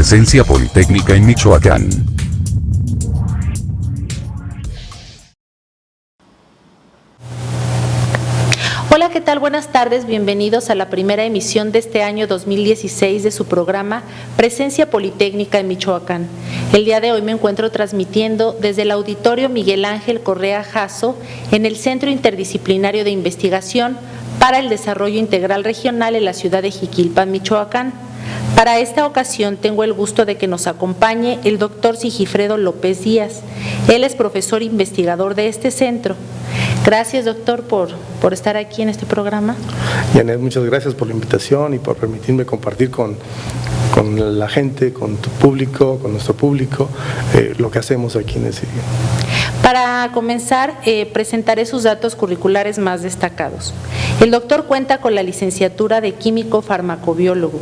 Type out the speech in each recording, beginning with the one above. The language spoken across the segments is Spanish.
Presencia Politécnica en Michoacán. Hola, ¿qué tal? Buenas tardes, bienvenidos a la primera emisión de este año 2016 de su programa Presencia Politécnica en Michoacán. El día de hoy me encuentro transmitiendo desde el Auditorio Miguel Ángel Correa Jasso en el Centro Interdisciplinario de Investigación para el Desarrollo Integral Regional en la ciudad de Jiquilpan, Michoacán. Para esta ocasión tengo el gusto de que nos acompañe el doctor Sigifredo López Díaz. Él es profesor investigador de este centro. Gracias, doctor, por estar aquí en este programa. Janet, muchas gracias por la invitación y por permitirme compartir con la gente, con tu público, con nuestro público, lo que hacemos aquí en ese. Para comenzar, presentaré sus datos curriculares más destacados. El doctor cuenta con la licenciatura de Químico Farmacobiólogo.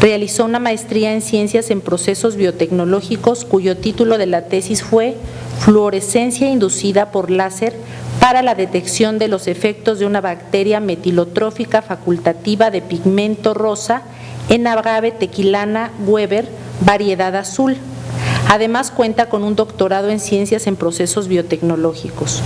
Realizó una maestría en Ciencias en Procesos Biotecnológicos, cuyo título de la tesis fue Fluorescencia inducida por láser para la detección de los efectos de una bacteria metilotrófica facultativa de pigmento rosa en agave tequilana Weber, variedad azul. Además, cuenta con un doctorado en Ciencias en Procesos Biotecnológicos.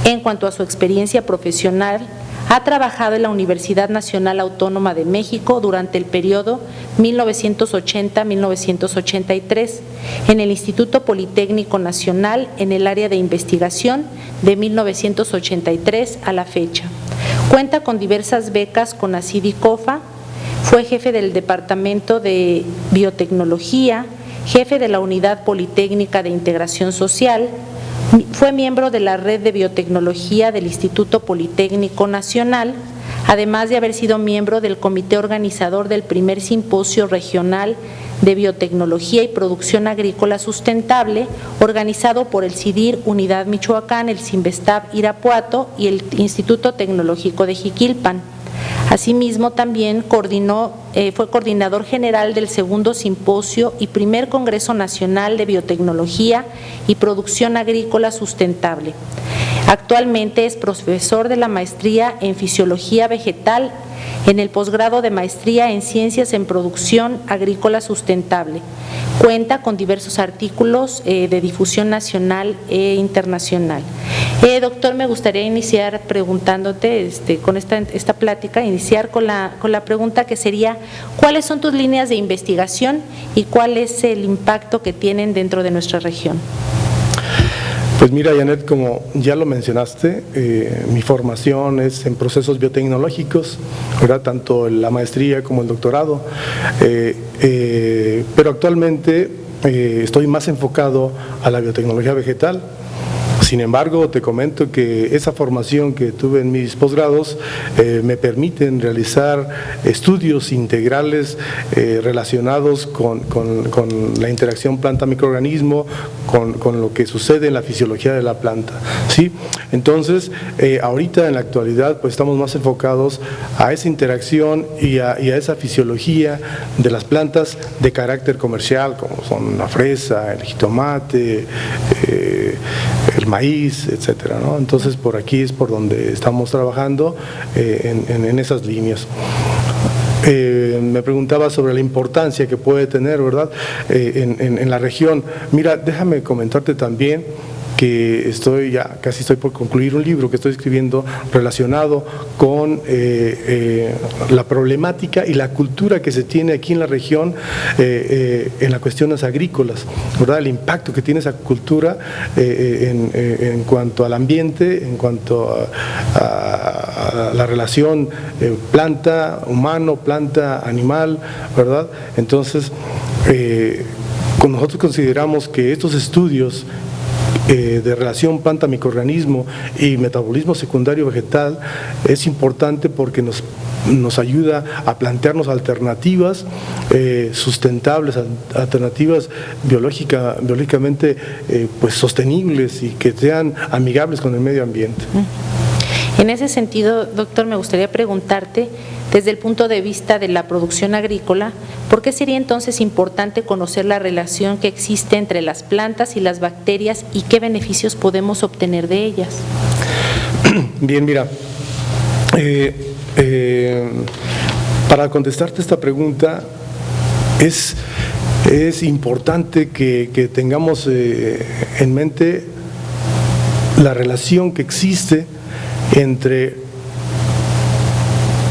En cuanto a su experiencia profesional, ha trabajado en la Universidad Nacional Autónoma de México durante el periodo 1980-1983, en el Instituto Politécnico Nacional en el área de investigación de 1983 a la fecha. Cuenta con diversas becas CONACYT y COFA, fue jefe del Departamento de Biotecnología, jefe de la Unidad Politécnica de Integración Social, fue miembro de la Red de Biotecnología del Instituto Politécnico Nacional, además de haber sido miembro del comité organizador del primer simposio regional de biotecnología y producción agrícola sustentable, organizado por el CIDIR Unidad Michoacán, el CINVESTAB Irapuato y el Instituto Tecnológico de Jiquilpan. Asimismo, también fue coordinador general del segundo simposio y primer Congreso Nacional de Biotecnología y Producción Agrícola Sustentable. Actualmente es profesor de la maestría en Fisiología Vegetal, en el posgrado de maestría en Ciencias en Producción Agrícola Sustentable. Cuenta con diversos artículos de difusión nacional e internacional. Doctor, me gustaría iniciar preguntándote, con esta plática, iniciar con la pregunta que sería, ¿cuáles son tus líneas de investigación y cuál es el impacto que tienen dentro de nuestra región? Pues mira, Janet, como ya lo mencionaste, mi formación es en procesos biotecnológicos, ¿verdad? Tanto la maestría como el doctorado, pero actualmente estoy más enfocado a la biotecnología vegetal. Sin embargo, te comento que esa formación que tuve en mis posgrados me permiten realizar estudios integrales relacionados con la interacción planta-microorganismo, con lo que sucede en la fisiología de la planta, ¿sí? Entonces, ahorita en la actualidad pues estamos más enfocados a esa interacción y a esa fisiología de las plantas de carácter comercial, como son la fresa, el jitomate, el maíz, etcétera, ¿no? Entonces, por aquí es por donde estamos trabajando en esas líneas. Me preguntaba sobre la importancia que puede tener, ¿verdad?, en la región. Mira, déjame comentarte también que casi estoy por concluir un libro que estoy escribiendo relacionado con la problemática y la cultura que se tiene aquí en la región en las cuestiones agrícolas, ¿verdad? El impacto que tiene esa cultura en cuanto al ambiente, en cuanto a la relación planta-humano, planta-animal, ¿verdad? Entonces, nosotros consideramos que estos estudios de relación planta-microorganismo y metabolismo secundario vegetal es importante porque nos ayuda a plantearnos alternativas sustentables, alternativas biológicamente pues sostenibles y que sean amigables con el medio ambiente. En ese sentido, doctor, me gustaría preguntarte, desde el punto de vista de la producción agrícola, ¿por qué sería entonces importante conocer la relación que existe entre las plantas y las bacterias y qué beneficios podemos obtener de ellas? Bien, mira, para contestarte esta pregunta es es importante que tengamos en mente la relación que existe entre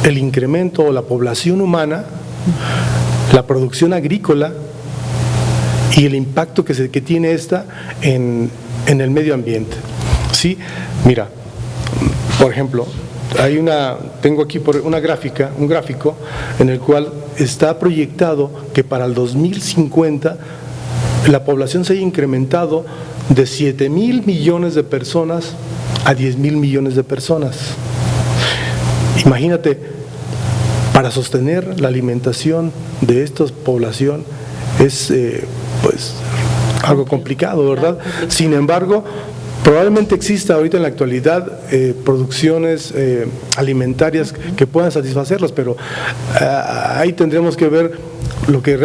el incremento o la población humana, la producción agrícola y el impacto que tiene esta en el medio ambiente. ¿Sí? Mira, por ejemplo, tengo aquí un gráfico en el cual está proyectado que para el 2050 la población se haya incrementado de 7,000 millones de personas a 10,000 millones de personas. Imagínate, para sostener la alimentación de esta población es pues algo complicado, ¿verdad? Sin embargo, probablemente exista ahorita en la actualidad producciones alimentarias que puedan satisfacerlas, pero ahí tendremos que ver lo que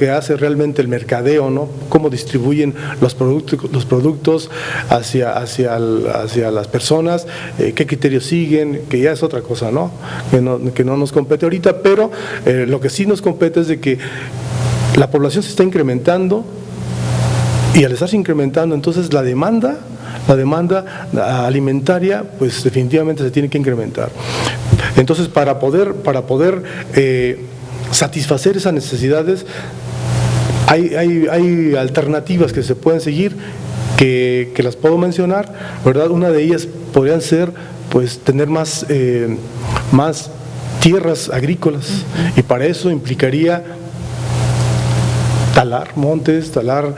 hace realmente el mercadeo, ¿no? Cómo distribuyen los productos hacia las personas, qué criterios siguen, que ya es otra cosa, ¿no? Que no nos compete ahorita, pero lo que sí nos compete es de que la población se está incrementando y al estarse incrementando, entonces la demanda alimentaria, pues definitivamente se tiene que incrementar. Entonces, para poder satisfacer esas necesidades, hay alternativas que se pueden seguir, que las puedo mencionar, ¿verdad? Una de ellas podrían ser, pues, tener más tierras agrícolas, y para eso implicaría talar montes, talar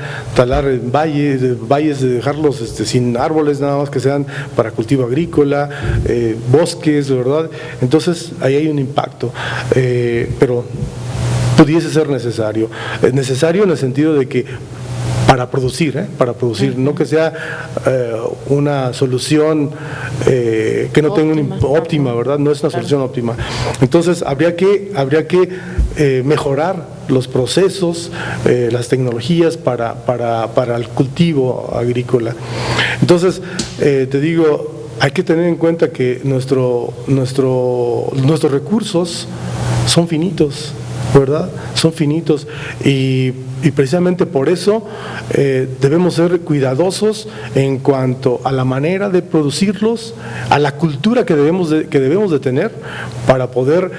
valles, dejarlos sin árboles, nada más que sean para cultivo agrícola, bosques, ¿verdad? Entonces ahí hay un impacto, pero pudiese ser necesario en el sentido de que para producir, no que sea una solución que no tenga una óptima, ¿verdad? No es una solución óptima. Entonces habría que mejorar los procesos, las tecnologías para el cultivo agrícola. Entonces, te digo, hay que tener en cuenta que nuestros recursos son finitos, ¿verdad? Son finitos, y precisamente por eso debemos ser cuidadosos en cuanto a la manera de producirlos, a la cultura que debemos de tener para poder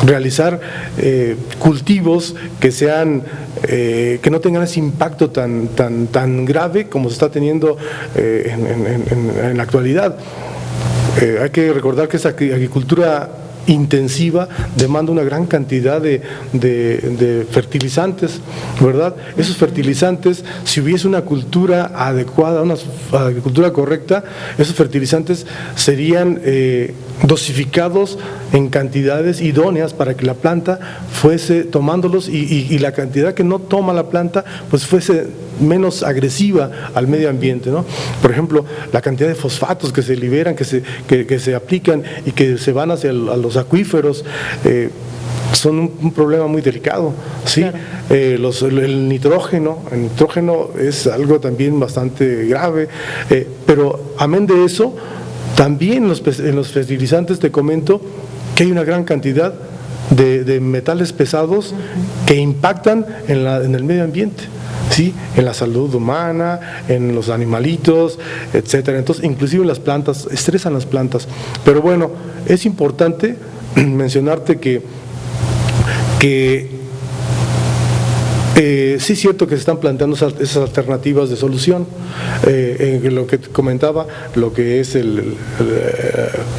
realizar cultivos que sean que no tengan ese impacto tan grave como se está teniendo en la actualidad. Hay que recordar que esa agricultura intensiva demanda una gran cantidad de fertilizantes, ¿verdad? Esos fertilizantes, si hubiese una cultura adecuada, una agricultura correcta, esos fertilizantes serían dosificados en cantidades idóneas para que la planta fuese tomándolos, y la cantidad que no toma la planta pues fuese menos agresiva al medio ambiente, ¿no? Por ejemplo, la cantidad de fosfatos que se liberan, que se aplican y que se van hacia los acuíferos, son un problema muy delicado, ¿sí? Claro. El nitrógeno es algo también bastante grave, pero amén de eso, también en los fertilizantes te comento que hay una gran cantidad de metales pesados que impactan en el medio ambiente, ¿sí? En la salud humana, en los animalitos, etcétera. Entonces, inclusive las plantas, estresan las plantas. Pero bueno, es importante mencionarte que sí es cierto que se están planteando esas alternativas de solución, en lo que comentaba, lo que es el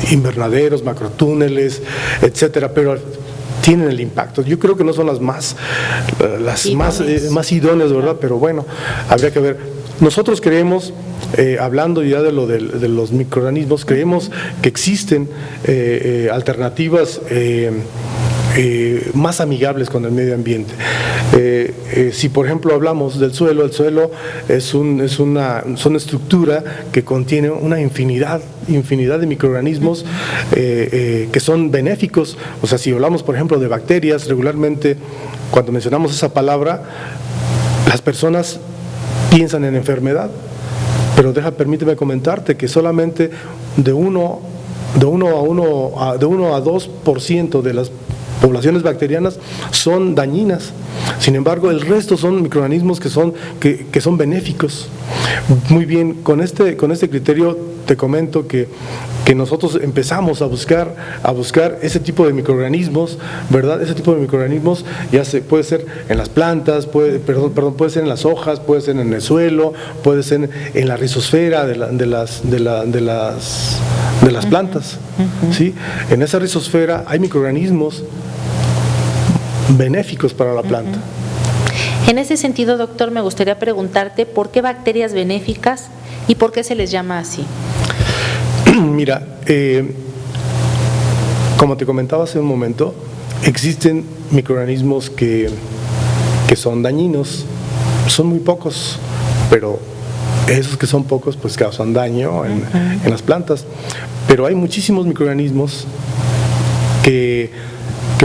invernaderos, macrotúneles, etcétera, pero tienen el impacto. Yo creo que no son las más idóneas, ¿verdad? Pero bueno, habría que ver. Nosotros creemos, hablando ya de los microorganismos, creemos que existen alternativas más amigables con el medio ambiente. Si por ejemplo hablamos del suelo, el suelo es una estructura que contiene una infinidad de microorganismos que son benéficos. O sea, si hablamos por ejemplo de bacterias, regularmente cuando mencionamos esa palabra, las personas piensan en enfermedad, pero permíteme comentarte que solamente de 1 a 2% poblaciones bacterianas son dañinas. Sin embargo, el resto son microorganismos que son benéficos. Muy bien, con este criterio te comento que nosotros empezamos a buscar ese tipo de microorganismos, ¿verdad? Ese tipo de microorganismos puede ser en las plantas, puede ser en las hojas, puede ser en el suelo, puede ser en la rizosfera de las plantas, ¿sí? En esa rizosfera hay microorganismos benéficos para la planta. En ese sentido, doctor, me gustaría preguntarte por qué bacterias benéficas y por qué se les llama así. Mira, como te comentaba hace un momento, existen microorganismos que son dañinos, son muy pocos, pero esos que son pocos pues causan daño en las plantas. Pero hay muchísimos microorganismos que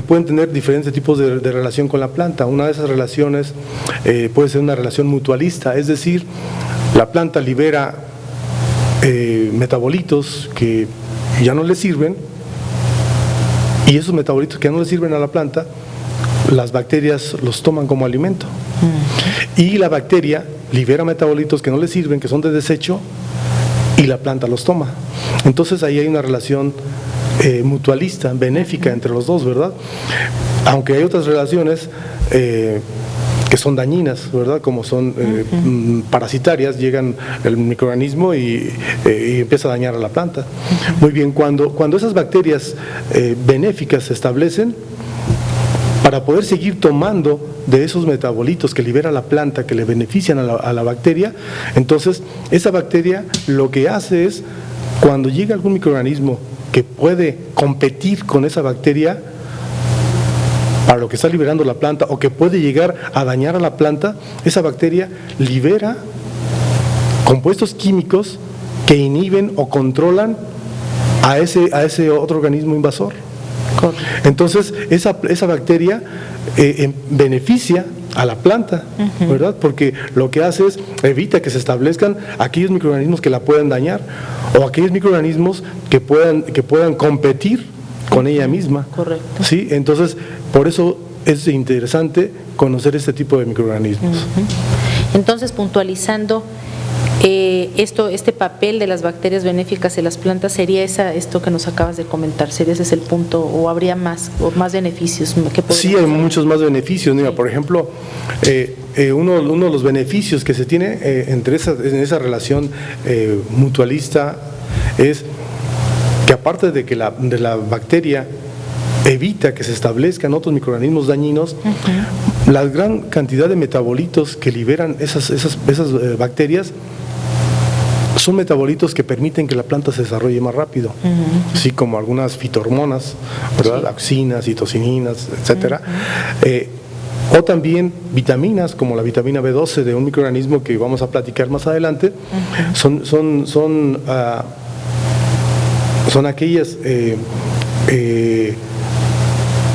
pueden tener diferentes tipos de relación con la planta. Una de esas relaciones puede ser una relación mutualista, es decir, la planta libera metabolitos que ya no le sirven, y esos metabolitos que ya no le sirven a la planta, las bacterias los toman como alimento. Y la bacteria libera metabolitos que no le sirven, que son de desecho, y la planta los toma. Entonces ahí hay una relación mutualista, benéfica entre los dos, ¿verdad? Aunque hay otras relaciones que son dañinas, ¿verdad? Como son parasitarias, llegan el microorganismo y empieza a dañar a la planta. Muy bien, cuando esas bacterias benéficas se establecen, para poder seguir tomando de esos metabolitos que libera la planta, que le benefician a la bacteria, entonces esa bacteria lo que hace es, cuando llega algún microorganismo que puede competir con esa bacteria para lo que está liberando la planta, o que puede llegar a dañar a la planta, esa bacteria libera compuestos químicos que inhiben o controlan a ese otro organismo invasor. Entonces esa bacteria beneficia a la planta, ¿verdad? Porque lo que hace es evita que se establezcan aquellos microorganismos que la puedan dañar, o aquellos microorganismos que puedan competir con ella misma. Correcto. ¿Sí? Entonces, por eso es interesante conocer este tipo de microorganismos. Entonces, puntualizando, este papel de las bacterias benéficas en las plantas sería esto que nos acabas de comentar, sería ese es el punto, o habría más beneficios que sí, hay muchos más beneficios. Mira, por ejemplo, uno de los beneficios que se tiene en esa relación mutualista es que, aparte de que de la bacteria evita que se establezcan otros microorganismos dañinos, la gran cantidad de metabolitos que liberan esas bacterias son metabolitos que permiten que la planta se desarrolle más rápido, así como algunas fitohormonas, ¿verdad? Sí. Auxinas, citocininas, etcétera. O también vitaminas, como la vitamina B12 de un microorganismo que vamos a platicar más adelante, son aquellas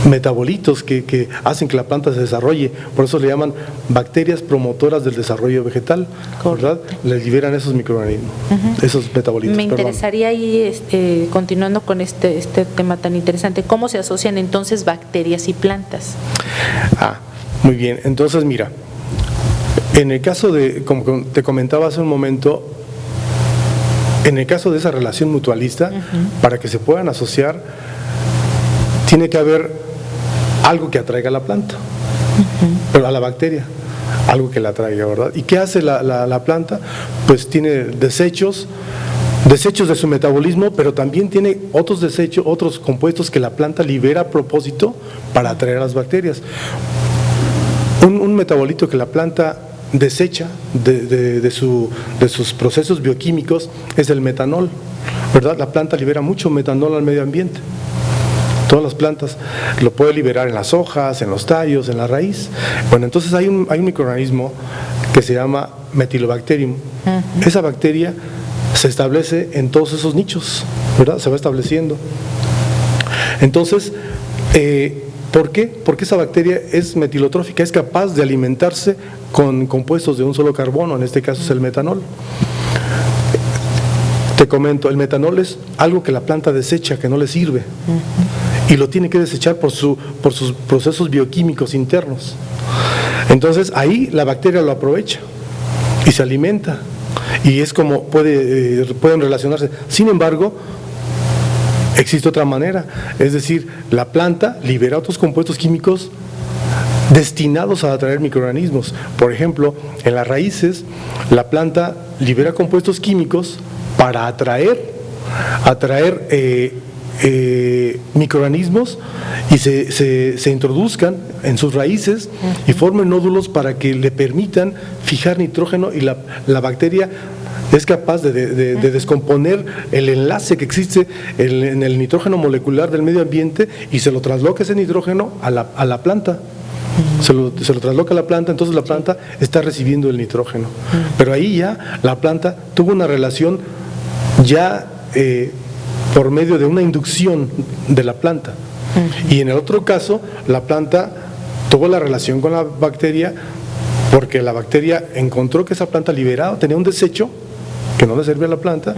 metabolitos que hacen que la planta se desarrolle. Por eso le llaman bacterias promotoras del desarrollo vegetal, ¿verdad? Le liberan esos microorganismos, esos metabolitos. Me interesaría ahí, continuando con este tema tan interesante, ¿cómo se asocian entonces bacterias y plantas? Muy bien. Entonces, mira, en el caso de, como te comentaba hace un momento, en el caso de esa relación mutualista, para que se puedan asociar, tiene que haber algo que atraiga a la planta, pero a la bacteria, algo que la atraiga, ¿verdad? ¿Y qué hace la planta? Pues tiene desechos de su metabolismo, pero también tiene otros desechos, otros compuestos que la planta libera a propósito para atraer a las bacterias. Un metabolito que la planta desecha de sus procesos bioquímicos es el metanol, ¿verdad? La planta libera mucho metanol al medio ambiente. Todas las plantas lo puede liberar en las hojas, en los tallos, en la raíz. Bueno, entonces hay un microorganismo que se llama Metylobacterium. Esa bacteria se establece en todos esos nichos, ¿verdad? Se va estableciendo. Entonces, ¿por qué? Porque esa bacteria es metilotrófica, es capaz de alimentarse con compuestos de un solo carbono, en este caso es el metanol. Te comento, el metanol es algo que la planta desecha, que no le sirve. y lo tiene que desechar por sus procesos bioquímicos internos. Entonces ahí la bacteria lo aprovecha y se alimenta, y es como pueden relacionarse. Sin embargo, existe otra manera, es decir, la planta libera otros compuestos químicos destinados a atraer microorganismos. Por ejemplo, en las raíces, la planta libera compuestos químicos para atraer microorganismos y se introduzcan en sus raíces y formen nódulos para que le permitan fijar nitrógeno, y la bacteria es capaz de descomponer el enlace que existe en el nitrógeno molecular del medio ambiente y se lo trasloca ese nitrógeno a la planta. Se lo trasloca a la planta, entonces la planta está recibiendo el nitrógeno. Pero ahí ya la planta tuvo una relación ya por medio de una inducción de la planta. Y en el otro caso, la planta tuvo la relación con la bacteria porque la bacteria encontró que esa planta liberaba, tenía un desecho que no le servía a la planta,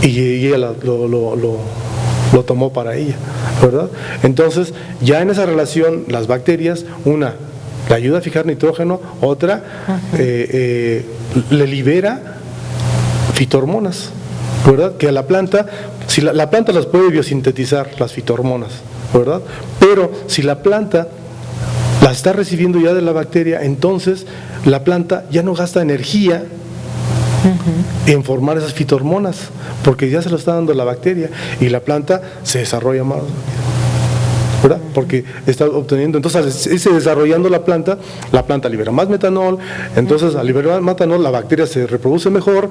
y ella lo tomó para ella, ¿verdad? Entonces, ya en esa relación, las bacterias, una le ayuda a fijar nitrógeno, otra le libera fitohormonas, ¿verdad? Que a la planta, si la planta las puede biosintetizar, las fitohormonas, ¿verdad? Pero si la planta las está recibiendo ya de la bacteria, entonces la planta ya no gasta energía en formar esas fitohormonas, porque ya se lo está dando la bacteria, y la planta se desarrolla más, ¿verdad? Porque está obteniendo, entonces desarrollando la planta libera más metanol, entonces al liberar más metanol la bacteria se reproduce mejor.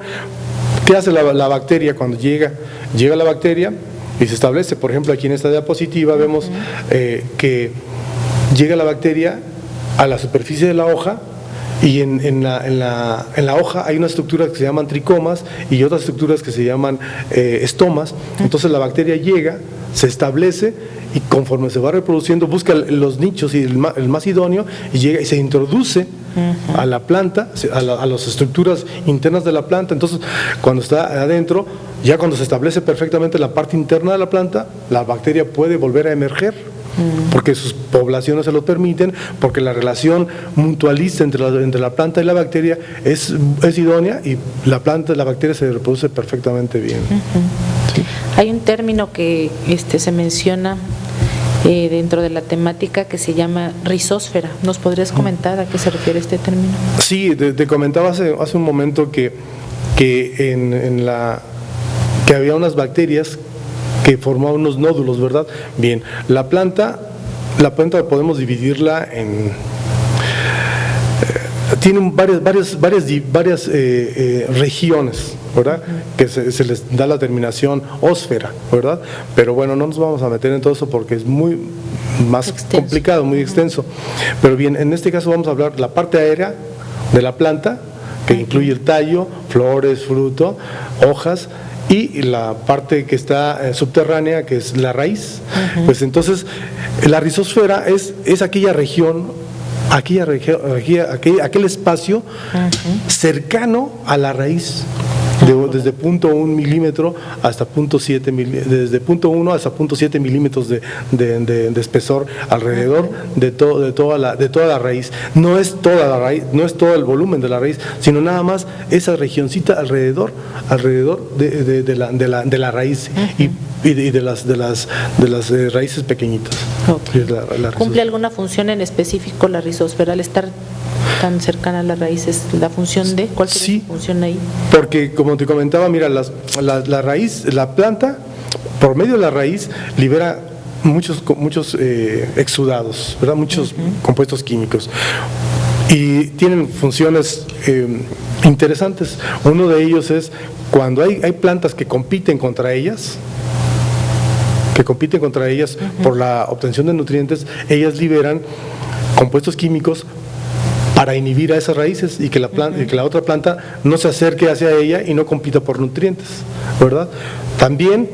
¿Qué hace la bacteria cuando llega la bacteria y se establece? Por ejemplo, aquí en esta diapositiva vemos que llega la bacteria a la superficie de la hoja, y en la hoja hay unas estructuras que se llaman tricomas y otras estructuras que se llaman estomas. Entonces la bacteria llega, se establece, y conforme se va reproduciendo busca los nichos y el más idóneo, y llega y se introduce a la planta, a las estructuras internas de la planta. Entonces cuando está adentro, ya cuando se establece perfectamente la parte interna de la planta, la bacteria puede volver a emerger, porque sus poblaciones se lo permiten, porque la relación mutualista entre la planta y la bacteria es idónea, y la bacteria se reproduce perfectamente bien. Sí. Hay un término que se menciona dentro de la temática que se llama rizósfera. ¿Nos podrías comentar a qué se refiere este término? Sí, te comentaba hace un momento que había unas bacterias que formaban unos nódulos, ¿verdad? Bien, la planta podemos dividirla en tienen varias regiones, ¿verdad? Que se les da la terminación ósfera, ¿verdad? Pero bueno, no nos vamos a meter en todo eso porque es muy más complicado, muy extenso. Pero bien, en este caso vamos a hablar de la parte aérea de la planta, que incluye el tallo, flores, fruto, hojas, y la parte que está subterránea, que es la raíz. Pues entonces la rizosfera es aquella región, aquel espacio cercano a la raíz, desde 0.1 milímetro hasta 0.7 desde 0.1 hasta 0.7 milímetros de espesor alrededor de toda la raíz. No es toda la raíz, no es todo el volumen de la raíz, sino nada más esa regioncita alrededor de la raíz y de las raíces pequeñitas. Okay. ¿Cumple alguna función en específico la rizosfera al estar tan cercana a las raíces? ¿La función de? ¿Cuál sería su función ahí? Porque como te comentaba, mira, la raíz, la planta, por medio de la raíz, libera muchos exudados, ¿verdad? Muchos compuestos químicos. Y tienen funciones interesantes. Uno de ellos es cuando hay plantas que compiten contra ellas, por la obtención de nutrientes, ellas liberan compuestos químicos para inhibir a esas raíces y que la otra planta no se acerque hacia ella y no compita por nutrientes, ¿verdad? También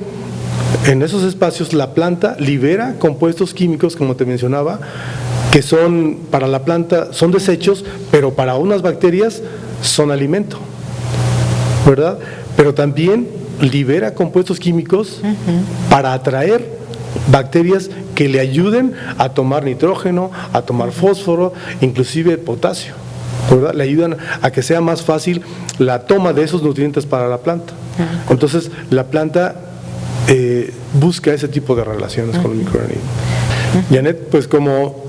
en esos espacios la planta libera compuestos químicos, como te mencionaba, que son para la planta son desechos, pero para unas bacterias son alimento, ¿verdad? Pero también libera compuestos químicos para atraer bacterias que le ayuden a tomar nitrógeno, a tomar fósforo, inclusive potasio, ¿verdad? Le ayudan a que sea más fácil la toma de esos nutrientes para la planta. Entonces, la planta busca ese tipo de relaciones con el microorganismo. Janet, pues como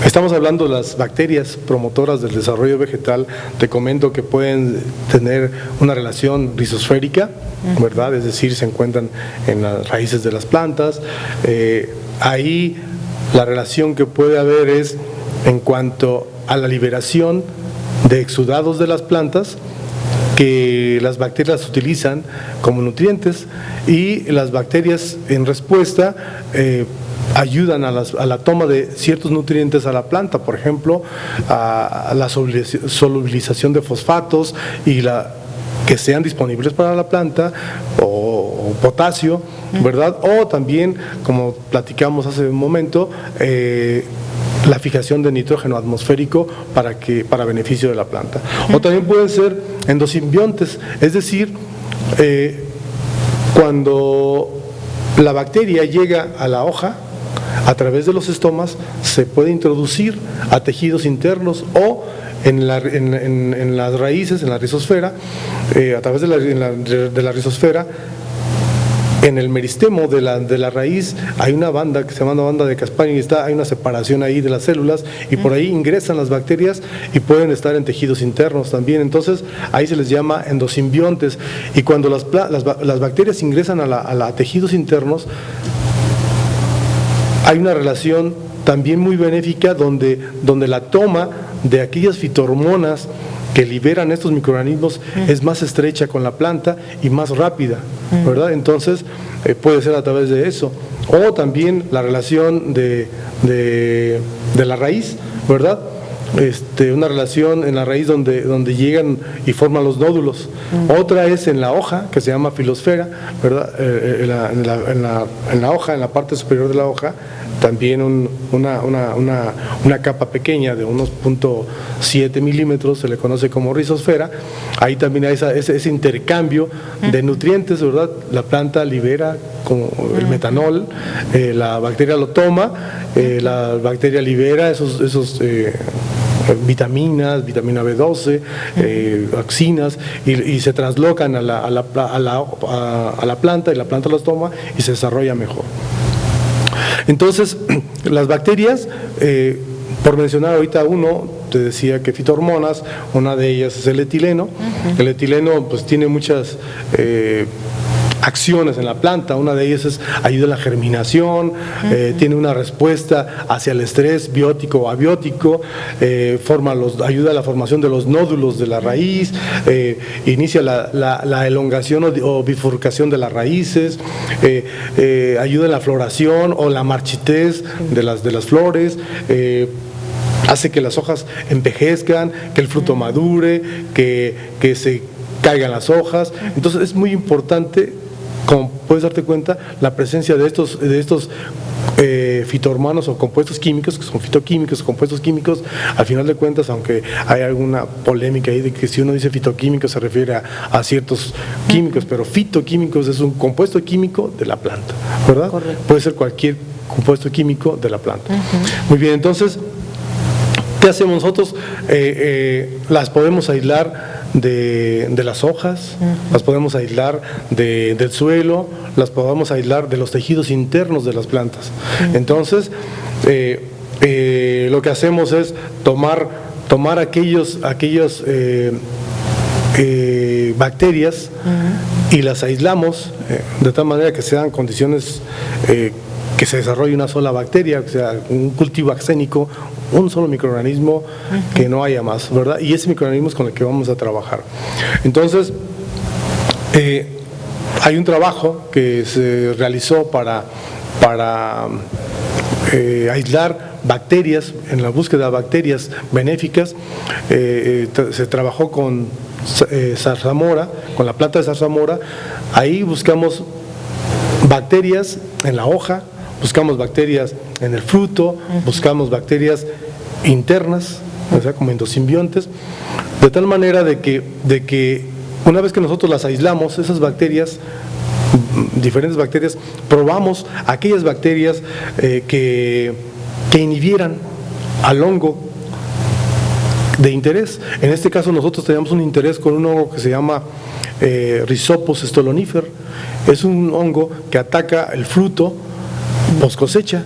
estamos hablando de las bacterias promotoras del desarrollo vegetal, te comento que pueden tener una relación rizosférica, ¿verdad? Es decir, se encuentran en las raíces de las plantas. Ahí la relación que puede haber es en cuanto a la liberación de exudados de las plantas, que las bacterias utilizan como nutrientes, y las bacterias en respuesta ayudan a la toma de ciertos nutrientes a la planta, por ejemplo, a la solubilización de fosfatos y que sean disponibles para la planta, o potasio, ¿verdad? O también, como platicamos hace un momento, la fijación de nitrógeno atmosférico para beneficio de la planta. O también pueden ser endosimbiontes, es decir, cuando la bacteria llega a la hoja, a través de los estomas se puede introducir a tejidos internos o en las raíces, en la rizosfera, a través de la rizosfera. En el meristemo de la raíz hay una banda que se llama banda de Caspari, y hay una separación ahí de las células, y por ahí ingresan las bacterias y pueden estar en tejidos internos también. Entonces ahí se les llama endosimbiontes, y cuando las bacterias ingresan a tejidos internos, hay una relación también muy benéfica donde la toma de aquellas fitohormonas que liberan estos microorganismos es más estrecha con la planta y más rápida, ¿verdad? Entonces puede ser a través de eso, o también la relación de la raíz, ¿verdad? Una relación en la raíz donde llegan y forman los nódulos. Otra es en la hoja, que se llama filosfera, ¿verdad? En la hoja, en la parte superior de la hoja, también una capa pequeña de unos 0.7 milímetros, se le conoce como rizosfera. Ahí también hay ese intercambio de nutrientes, ¿verdad? La planta libera como el metanol, la bacteria lo toma, la bacteria libera esos vitaminas, vitamina B12, auxinas, y se traslocan a la planta, y la planta los toma y se desarrolla mejor. Entonces, las bacterias, por mencionar ahorita te decía que fitohormonas, una de ellas es el etileno. El etileno pues tiene muchas acciones en la planta. Una de ellas es ayuda a la germinación, tiene una respuesta hacia el estrés biótico o abiótico, ayuda a la formación de los nódulos de la raíz, inicia la elongación o bifurcación de las raíces, ayuda en la floración o la marchitez de las flores, hace que las hojas envejezcan, que el fruto madure, que se caigan las hojas. Entonces es muy importante, como puedes darte cuenta, la presencia de estos fitohormonos o compuestos químicos, que son fitoquímicos, compuestos químicos. Al final de cuentas, aunque hay alguna polémica ahí de que si uno dice fitoquímico se refiere a ciertos químicos, pero fitoquímicos es un compuesto químico de la planta, ¿verdad? Correcto. Puede ser cualquier compuesto químico de la planta. Muy bien, entonces, ¿qué hacemos nosotros? Las podemos aislar de las hojas, las podemos aislar del suelo, las podemos aislar de los tejidos internos de las plantas. Entonces, lo que hacemos es tomar aquellas bacterias y las aislamos de tal manera que sean condiciones que se desarrolle una sola bacteria, o sea, un cultivo axénico, un solo microorganismo, que no haya más, ¿verdad? Y ese microorganismo es con el que vamos a trabajar. Entonces, hay un trabajo que se realizó para aislar bacterias, en la búsqueda de bacterias benéficas. Se trabajó con zarzamora, con la planta de zarzamora. Ahí buscamos bacterias en la hoja, buscamos bacterias en el fruto, buscamos bacterias internas, o sea, como endosimbiontes, de tal manera de que una vez que nosotros las aislamos, esas bacterias diferentes bacterias, probamos aquellas bacterias que inhibieran al hongo de interés. En este caso nosotros teníamos un interés con un hongo que se llama Rhizopus stolonifer. Es un hongo que ataca el fruto post cosecha.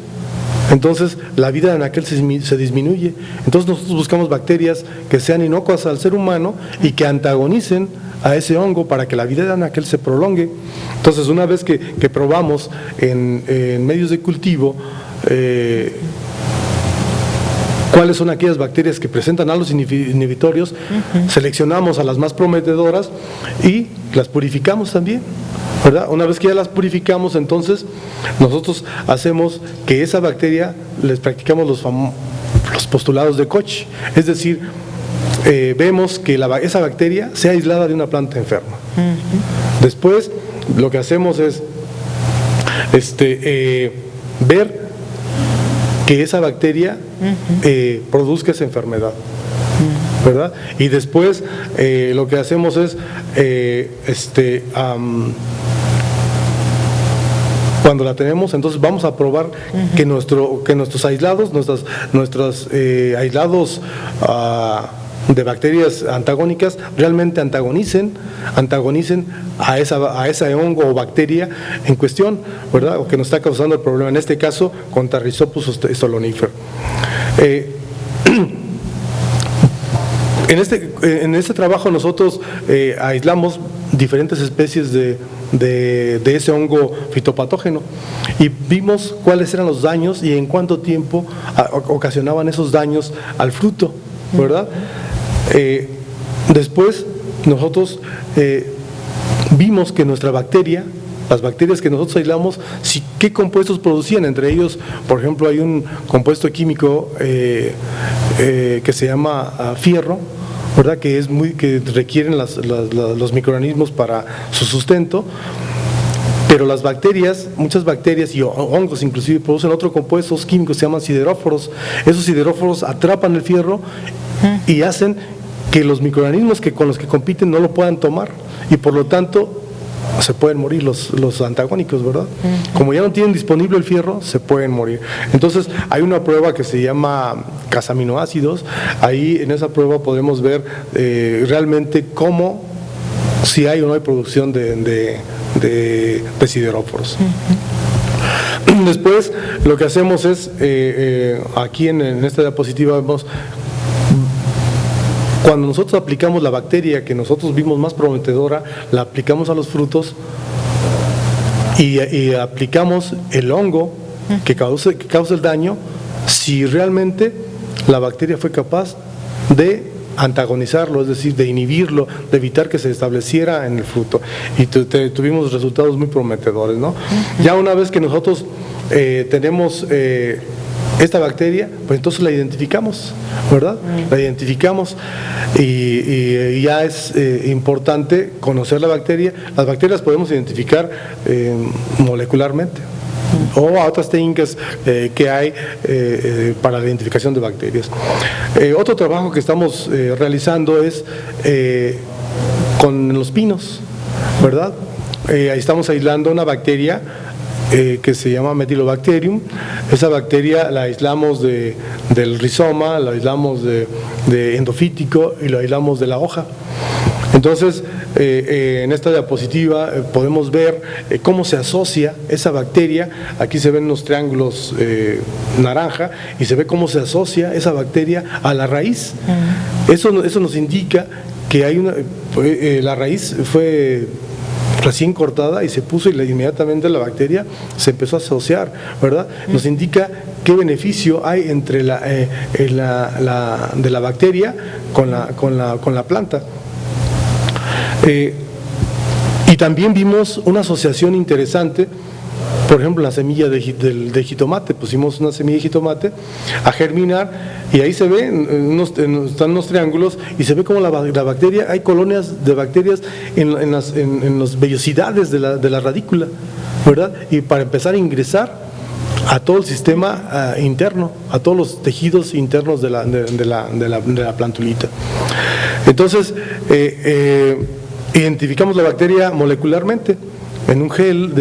Entonces la vida en aquel se disminuye. Entonces nosotros buscamos bacterias que sean inocuas al ser humano y que antagonicen a ese hongo para que la vida en aquel se prolongue. Entonces una vez que probamos en medios de cultivo cuáles son aquellas bacterias que presentan a los inhibitorios, seleccionamos a las más prometedoras y las purificamos también, ¿verdad? Una vez que ya las purificamos, entonces nosotros hacemos que esa bacteria, les practicamos los postulados de Koch, es decir, vemos que esa bacteria sea aislada de una planta enferma. Después lo que hacemos es ver que esa bacteria produzca esa enfermedad, ¿verdad? Y después lo que hacemos es cuando la tenemos, entonces vamos a probar que nuestros aislados, nuestros aislados de bacterias antagónicas realmente antagonicen a ese hongo o bacteria en cuestión, ¿verdad? O que nos está causando el problema, en este caso contra Rhizopus stolonifer. En este trabajo nosotros aislamos diferentes especies de ese hongo fitopatógeno y vimos cuáles eran los daños y en cuánto tiempo ocasionaban esos daños al fruto, ¿verdad? Después nosotros vimos que nuestra bacteria, las bacterias que nosotros aislamos, qué compuestos producían. Entre ellos, por ejemplo, hay un compuesto químico que se llama fierro, ¿verdad? Que requieren los microorganismos para su sustento. Pero las bacterias, muchas bacterias y hongos inclusive producen otros compuestos químicos que se llaman sideróforos. Esos sideróforos atrapan el fierro y hacen que los microorganismos con los que compiten no lo puedan tomar y por lo tanto se pueden morir los antagónicos, ¿verdad? Como ya no tienen disponible el fierro, se pueden morir. Entonces hay una prueba que se llama casaminoácidos. Ahí en esa prueba podemos ver realmente cómo, si hay o no hay producción de sideróforos. Después lo que hacemos es, aquí en esta diapositiva vemos, cuando nosotros aplicamos la bacteria que nosotros vimos más prometedora, la aplicamos a los frutos y aplicamos el hongo que causa el daño, si realmente la bacteria fue capaz de antagonizarlo, es decir, de inhibirlo, de evitar que se estableciera en el fruto. Y tuvimos resultados muy prometedores, ¿no? Ya una vez que nosotros tenemos esta bacteria, pues entonces la identificamos, ¿verdad? La identificamos y ya es importante conocer la bacteria. Las bacterias podemos identificar molecularmente o a otras técnicas que hay para la identificación de bacterias. Otro trabajo que estamos realizando es con los pinos, ¿verdad? Ahí estamos aislando una bacteria que se llama Methylobacterium. Esa bacteria la aislamos del rizoma, la aislamos de endofítico y la aislamos de la hoja. Entonces, en esta diapositiva podemos ver cómo se asocia esa bacteria. Aquí se ven unos triángulos naranja y se ve cómo se asocia esa bacteria a la raíz. Eso nos indica que hay la raíz fue recién cortada y se puso y inmediatamente la bacteria se empezó a asociar, ¿verdad? Nos indica qué beneficio hay entre de la bacteria con la planta. Y también vimos una asociación interesante, por ejemplo, la semilla de jitomate. Pusimos una semilla de jitomate a germinar y ahí se ve, están unos triángulos y se ve como la bacteria, hay colonias de bacterias en las vellosidades de la radícula, ¿verdad? Y para empezar a ingresar a todo el sistema interno, a todos los tejidos internos de la plantulita. Entonces, identificamos la bacteria molecularmente. En un gel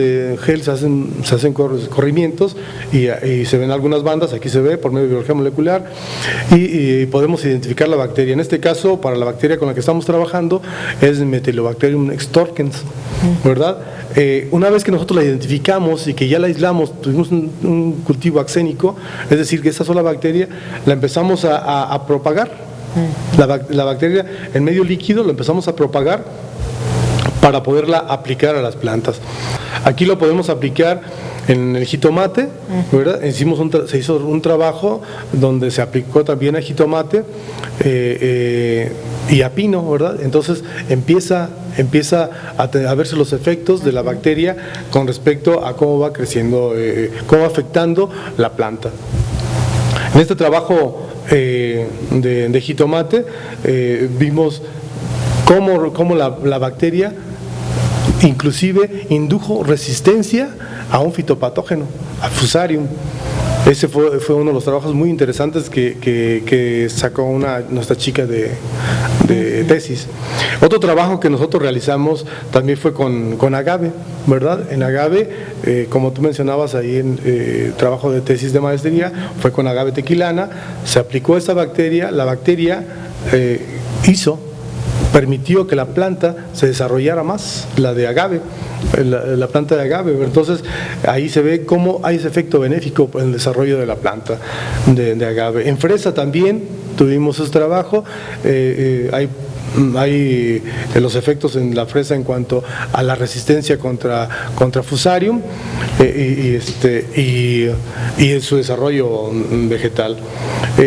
se hacen corrimientos y se ven algunas bandas, aquí se ve por medio de biología molecular, y podemos identificar la bacteria. En este caso, para la bacteria con la que estamos trabajando es Methelobacterium extorquens, ¿verdad? Una vez que nosotros la identificamos y que ya la aislamos, tuvimos un cultivo axénico, es decir, que esa sola bacteria la empezamos a propagar. La bacteria en medio líquido lo empezamos a propagar para poderla aplicar a las plantas. Aquí lo podemos aplicar en el jitomate, ¿verdad? Se hizo un trabajo donde se aplicó también a jitomate y a pino, ¿verdad? Entonces empieza a verse los efectos de la bacteria con respecto a cómo va creciendo, cómo va afectando la planta. En este trabajo de jitomate vimos cómo la bacteria inclusive indujo resistencia a un fitopatógeno, a Fusarium. Ese fue uno de los trabajos muy interesantes que sacó nuestra chica de tesis. Otro trabajo que nosotros realizamos también fue con agave, ¿verdad? En agave, como tú mencionabas ahí en trabajo de tesis de maestría, fue con agave tequilana, se aplicó esta bacteria, la bacteria permitió que la planta se desarrollara más, la de agave, la planta de agave. Entonces ahí se ve cómo hay ese efecto benéfico en el desarrollo de la planta de agave. En fresa también tuvimos ese trabajo, hay los efectos en la fresa en cuanto a la resistencia contra Fusarium y en su desarrollo vegetal.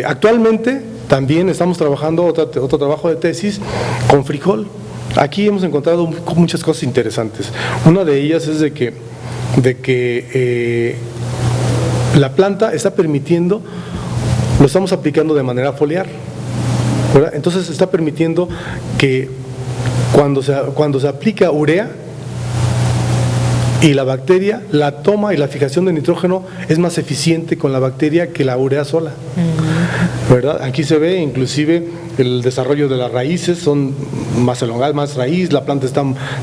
Actualmente también estamos trabajando otro trabajo de tesis con frijol. Aquí hemos encontrado muchas cosas interesantes. Una de ellas es de que la planta está permitiendo, lo estamos aplicando de manera foliar, ¿verdad? Entonces está permitiendo que cuando se aplica urea y la bacteria la toma y la fijación de nitrógeno es más eficiente con la bacteria que la urea sola, ¿verdad? Aquí se ve inclusive el desarrollo de las raíces, son más elongadas, más raíz, la planta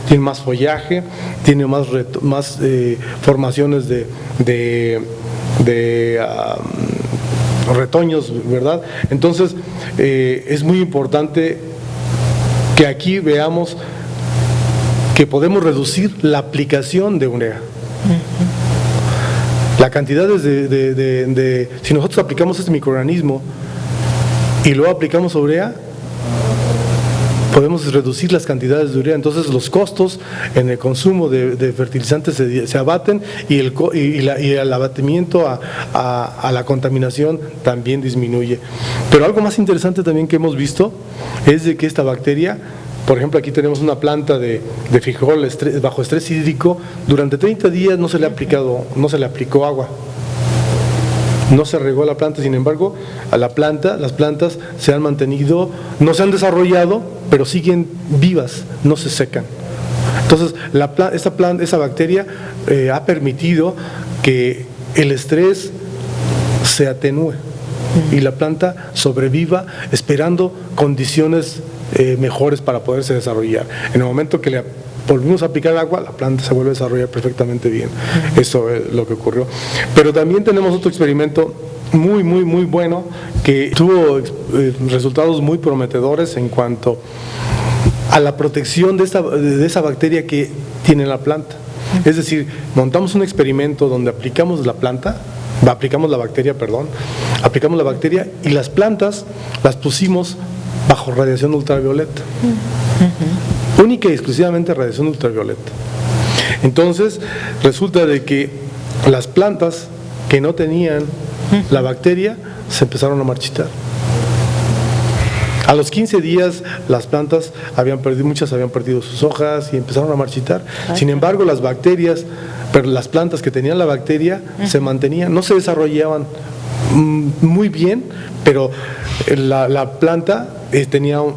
tiene más follaje, tiene más formaciones de retoños, ¿verdad? Entonces es muy importante que aquí veamos que podemos reducir la aplicación de urea. La cantidad si nosotros aplicamos este microorganismo y luego aplicamos urea, podemos reducir las cantidades de urea. Entonces los costos en el consumo de fertilizantes se abaten y el abatimiento a la contaminación también disminuye. Pero algo más interesante también que hemos visto es de que esta bacteria, por ejemplo, aquí tenemos una planta de frijol bajo estrés hídrico, durante 30 días no se le aplicó agua, no se regó la planta. Sin embargo, las plantas se han mantenido, no se han desarrollado, pero siguen vivas, no se secan. Entonces, esa bacteria ha permitido que el estrés se atenúe y la planta sobreviva esperando condiciones mejores para poderse desarrollar. En el momento que le volvimos a aplicar agua, la planta se vuelve a desarrollar perfectamente bien. Eso es lo que ocurrió. Pero también tenemos otro experimento muy bueno que tuvo resultados muy prometedores en cuanto a la protección de esa bacteria que tiene la planta. Es decir, montamos un experimento donde aplicamos la bacteria y las plantas las pusimos bajo radiación ultravioleta, única y exclusivamente radiación ultravioleta. Entonces resulta de que las plantas que no tenían la bacteria se empezaron a marchitar. A los 15 días las plantas muchas habían perdido sus hojas y empezaron a marchitar. Sin embargo, las plantas que tenían la bacteria se mantenían, no se desarrollaban muy bien, pero la planta tenía un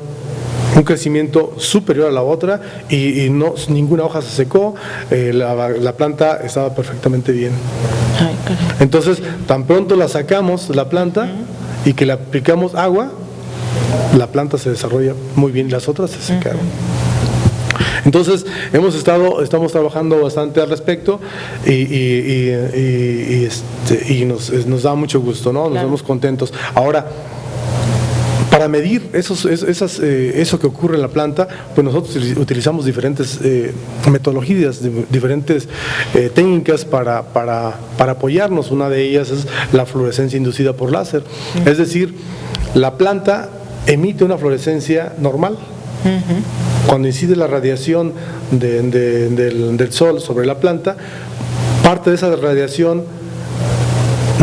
crecimiento superior a la otra y ninguna hoja se secó, la planta estaba perfectamente bien. Entonces, tan pronto la sacamos, la planta, y que le aplicamos agua, la planta se desarrolla muy bien y las otras se secaron. Entonces, estamos trabajando bastante al respecto y nos da mucho gusto, ¿no? Nos vemos contentos. Ahora, para medir eso que ocurre en la planta, pues nosotros utilizamos diferentes metodologías, diferentes técnicas para apoyarnos. Una de ellas es la fluorescencia inducida por láser. Es decir, la planta emite una fluorescencia normal. Cuando incide la radiación del sol sobre la planta, parte de esa radiación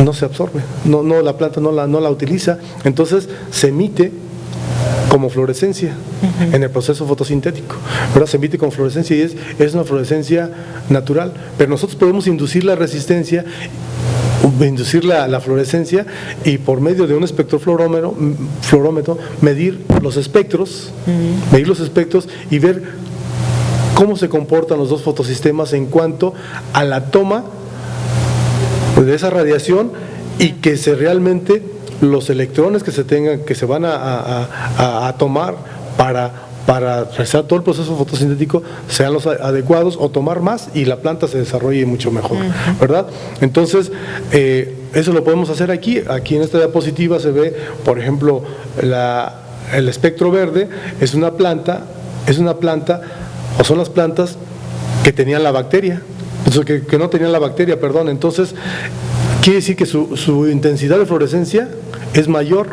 no se absorbe, la planta no la utiliza, entonces se emite como fluorescencia en el proceso fotosintético, ¿verdad? Se emite como fluorescencia y es una fluorescencia natural, pero nosotros podemos inducir la resistencia, inducir la fluorescencia y por medio de un espectrofluorómetro medir los espectros y ver cómo se comportan los dos fotosistemas en cuanto a la toma de esa radiación y que realmente los electrones que se van a tomar para realizar todo el proceso fotosintético sean los adecuados o tomar más y la planta se desarrolle mucho mejor, ¿verdad? Entonces, eso lo podemos hacer aquí en esta diapositiva se ve, por ejemplo, el espectro verde es una planta o son las plantas que tenían la bacteria, que no tenían la bacteria, perdón. Entonces, quiere decir que su intensidad de fluorescencia es mayor.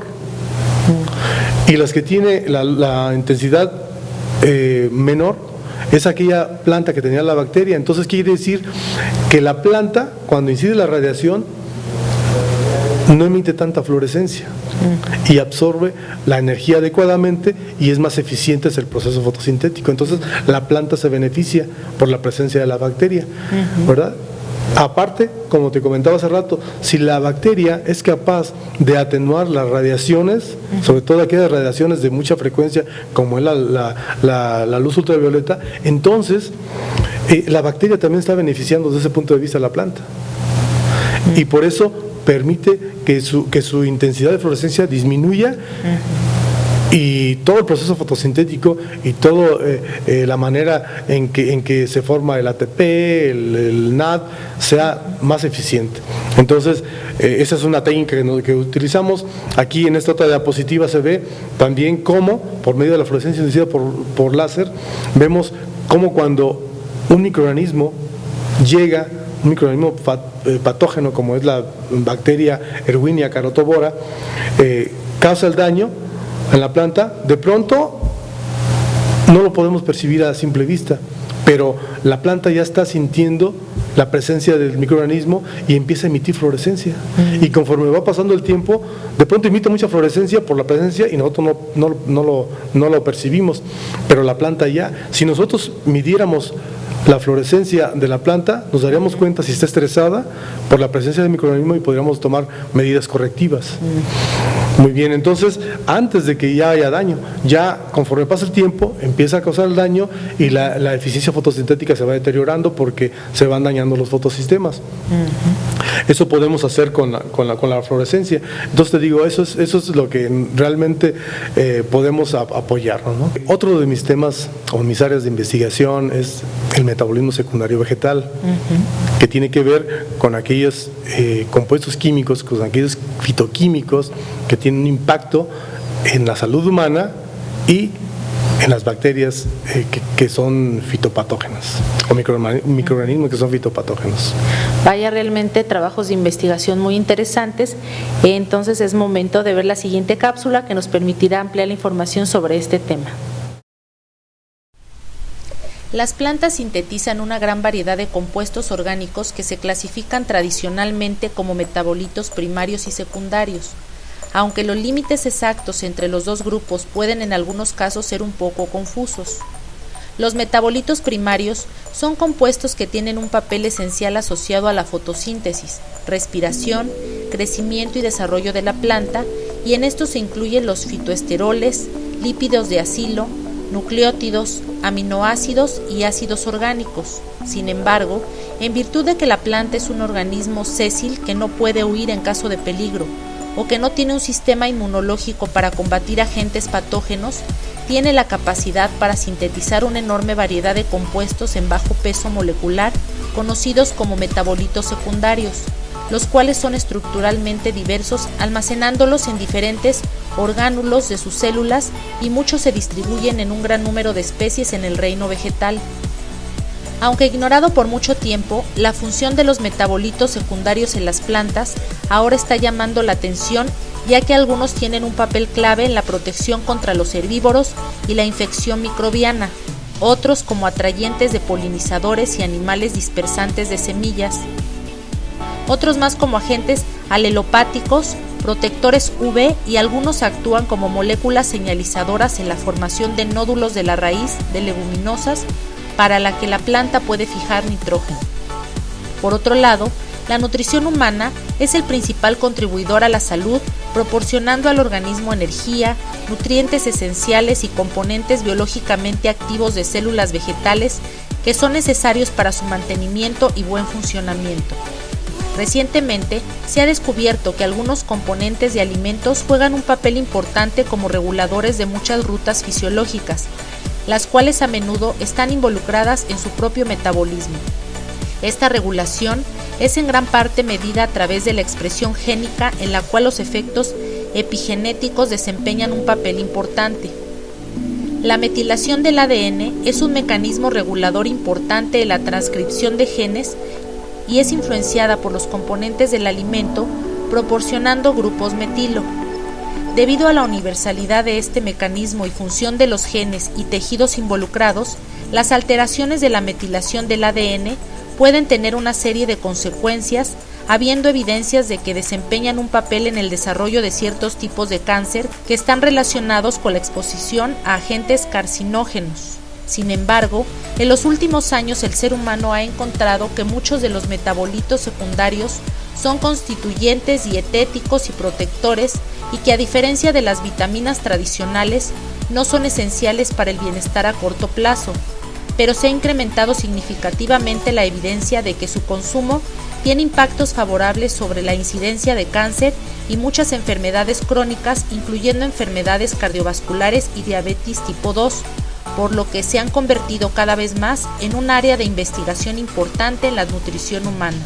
Y las que tiene la intensidad menor es aquella planta que tenía la bacteria. Entonces, quiere decir que la planta, cuando incide la radiación, no emite tanta fluorescencia y absorbe la energía adecuadamente y es más eficiente el proceso fotosintético. Entonces la planta se beneficia por la presencia de la bacteria, ¿verdad? Aparte, como te comentaba hace rato, si la bacteria es capaz de atenuar las radiaciones, sobre todo aquellas radiaciones de mucha frecuencia como es la luz ultravioleta, entonces la bacteria también está beneficiando desde ese punto de vista a la planta. Y por eso permite que su intensidad de fluorescencia disminuya y todo el proceso fotosintético y toda la manera en que se forma el ATP, el NAD, sea más eficiente. Entonces, esa es una técnica que utilizamos. Aquí en esta otra diapositiva se ve también cómo, por medio de la fluorescencia inducida por láser, vemos cómo cuando un microorganismo llega, un microorganismo patógeno como es la bacteria Erwinia carotovora, causa el daño en la planta, de pronto no lo podemos percibir a simple vista, pero la planta ya está sintiendo la presencia del microorganismo y empieza a emitir fluorescencia. Y conforme va pasando el tiempo, de pronto emite mucha fluorescencia por la presencia y nosotros no lo percibimos, pero la planta ya, si nosotros midiéramos la fluorescencia de la planta, nos daríamos cuenta si está estresada por la presencia del microorganismo y podríamos tomar medidas correctivas. Muy bien, entonces, antes de que ya haya daño, ya conforme pasa el tiempo, empieza a causar el daño y la eficiencia fotosintética se va deteriorando porque se van dañando los fotosistemas. Eso podemos hacer con la fluorescencia. Entonces te digo, eso es lo que realmente podemos apoyarnos, ¿no? Otro de mis temas o mis áreas de investigación es el metabolismo secundario vegetal, que tiene que ver con aquellos compuestos químicos, con aquellos fitoquímicos que tienen un impacto en la salud humana y en las bacterias que son fitopatógenas o microorganismos que son fitopatógenos. Vaya, realmente trabajos de investigación muy interesantes. Entonces es momento de ver la siguiente cápsula que nos permitirá ampliar la información sobre este tema. Las plantas sintetizan una gran variedad de compuestos orgánicos que se clasifican tradicionalmente como metabolitos primarios y secundarios, aunque los límites exactos entre los dos grupos pueden en algunos casos ser un poco confusos. Los metabolitos primarios son compuestos que tienen un papel esencial asociado a la fotosíntesis, respiración, crecimiento y desarrollo de la planta, y en estos se incluyen los fitoesteroles, lípidos de acilo, nucleótidos, aminoácidos y ácidos orgánicos. Sin embargo, en virtud de que la planta es un organismo sésil que no puede huir en caso de peligro, o que no tiene un sistema inmunológico para combatir agentes patógenos, tiene la capacidad para sintetizar una enorme variedad de compuestos en bajo peso molecular, conocidos como metabolitos secundarios, los cuales son estructuralmente diversos, almacenándolos en diferentes orgánulos de sus células, y muchos se distribuyen en un gran número de especies en el reino vegetal. Aunque ignorado por mucho tiempo, la función de los metabolitos secundarios en las plantas ahora está llamando la atención, ya que algunos tienen un papel clave en la protección contra los herbívoros y la infección microbiana, otros como atrayentes de polinizadores y animales dispersantes de semillas, otros más como agentes alelopáticos, protectores UV, y algunos actúan como moléculas señalizadoras en la formación de nódulos de la raíz de leguminosas para la que la planta puede fijar nitrógeno. Por otro lado, la nutrición humana es el principal contribuidor a la salud, proporcionando al organismo energía, nutrientes esenciales y componentes biológicamente activos de células vegetales que son necesarios para su mantenimiento y buen funcionamiento. Recientemente, se ha descubierto que algunos componentes de alimentos juegan un papel importante como reguladores de muchas rutas fisiológicas, las cuales a menudo están involucradas en su propio metabolismo. Esta regulación es en gran parte medida a través de la expresión génica, en la cual los efectos epigenéticos desempeñan un papel importante. La metilación del ADN es un mecanismo regulador importante de la transcripción de genes y es influenciada por los componentes del alimento, proporcionando grupos metilo. Debido a la universalidad de este mecanismo y función de los genes y tejidos involucrados, las alteraciones de la metilación del ADN pueden tener una serie de consecuencias, habiendo evidencias de que desempeñan un papel en el desarrollo de ciertos tipos de cáncer que están relacionados con la exposición a agentes carcinógenos. Sin embargo, en los últimos años el ser humano ha encontrado que muchos de los metabolitos secundarios son constituyentes dietéticos y protectores, y que, a diferencia de las vitaminas tradicionales, no son esenciales para el bienestar a corto plazo, pero se ha incrementado significativamente la evidencia de que su consumo tiene impactos favorables sobre la incidencia de cáncer y muchas enfermedades crónicas, incluyendo enfermedades cardiovasculares y diabetes tipo 2, por lo que se han convertido cada vez más en un área de investigación importante en la nutrición humana.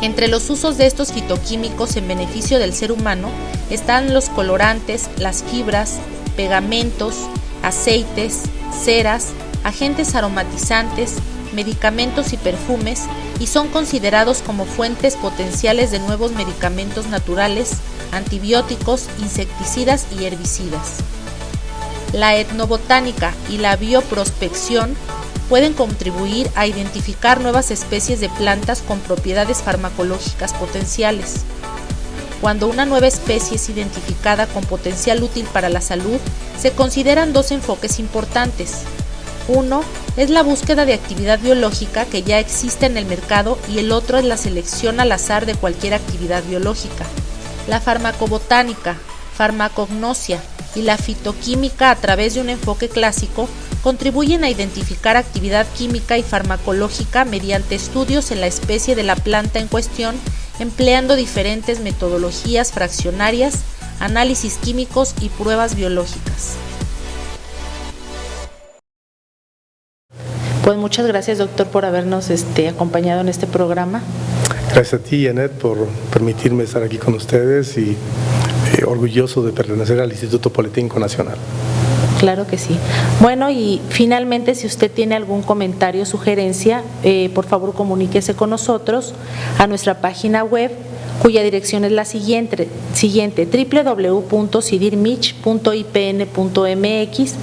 Entre los usos de estos fitoquímicos en beneficio del ser humano están los colorantes, las fibras, pegamentos, aceites, ceras, agentes aromatizantes, medicamentos y perfumes, y son considerados como fuentes potenciales de nuevos medicamentos naturales, antibióticos, insecticidas y herbicidas. La etnobotánica y la bioprospección pueden contribuir a identificar nuevas especies de plantas con propiedades farmacológicas potenciales. Cuando una nueva especie es identificada con potencial útil para la salud, se consideran dos enfoques importantes. Uno es la búsqueda de actividad biológica que ya existe en el mercado, y el otro es la selección al azar de cualquier actividad biológica. La farmacobotánica, farmacognosia y la fitoquímica, a través de un enfoque clásico, contribuyen a identificar actividad química y farmacológica mediante estudios en la especie de la planta en cuestión, empleando diferentes metodologías fraccionarias, análisis químicos y pruebas biológicas. Pues muchas gracias, doctor, por habernos acompañado en este programa. Gracias a ti, Janet, por permitirme estar aquí con ustedes, y orgulloso de pertenecer al Instituto Politécnico Nacional. Claro que sí. Bueno, y finalmente, si usted tiene algún comentario o sugerencia, por favor comuníquese con nosotros a nuestra página web, cuya dirección es la siguiente www.cidirmich.ipn.mx,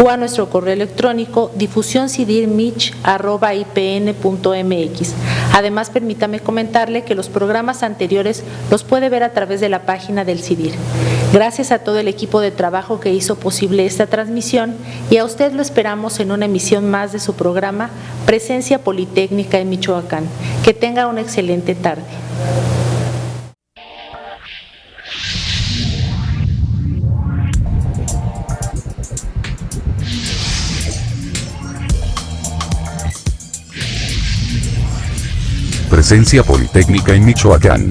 o a nuestro correo electrónico difusioncidirmich@ipn.mx. Además, permítame comentarle que los programas anteriores los puede ver a través de la página del CIDIR. Gracias a todo el equipo de trabajo que hizo posible esta transmisión, y a usted lo esperamos en una emisión más de su programa Presencia Politécnica en Michoacán. Que tenga una excelente tarde. Presencia Politécnica en Michoacán.